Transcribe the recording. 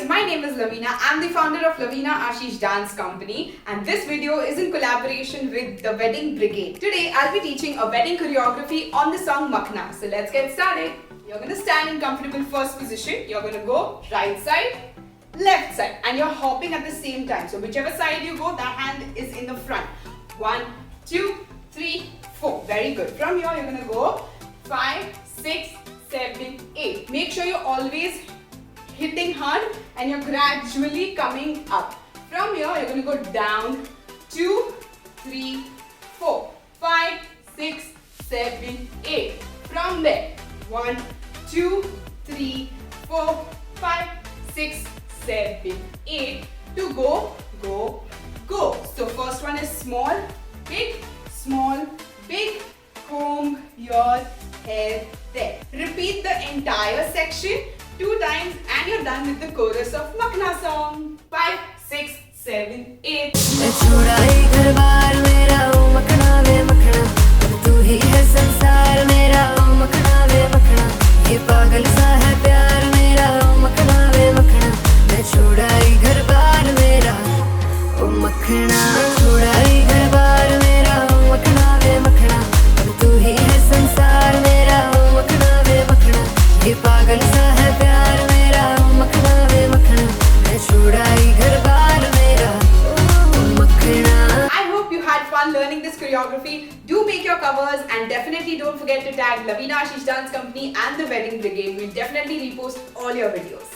my name is Laveena. I'm the founder of Laveena Ashish Dance Company, and this video is in collaboration with the Wedding Brigade. Today I'll be teaching a wedding choreography on the song Makhna. So let's get started. You're going to stand in comfortable first position. You're going to go right side, left side, and you're hopping at the same time. So whichever side you go, that hand is in the front. 1, 2, 3, 4. Very good. From here you're going to go 5, 6, 7, 8. Make sure you're always hitting hard and you're gradually coming up. From here you're going to go down 2, 3, 4, 5, 6, 7, 8. From there 1, 2, 3, 4, 5, 6, 7, 8 to go, go, go. So first one is small, big, comb your hair there. Repeat the entire section 2 times and you're done with the chorus of Makhna song. 5, 6, 7, 8. Learning this choreography. Do make your covers and definitely don't forget to tag Laveena Ashish Dance Company and the Wedding Brigade. We'll definitely repost all your videos.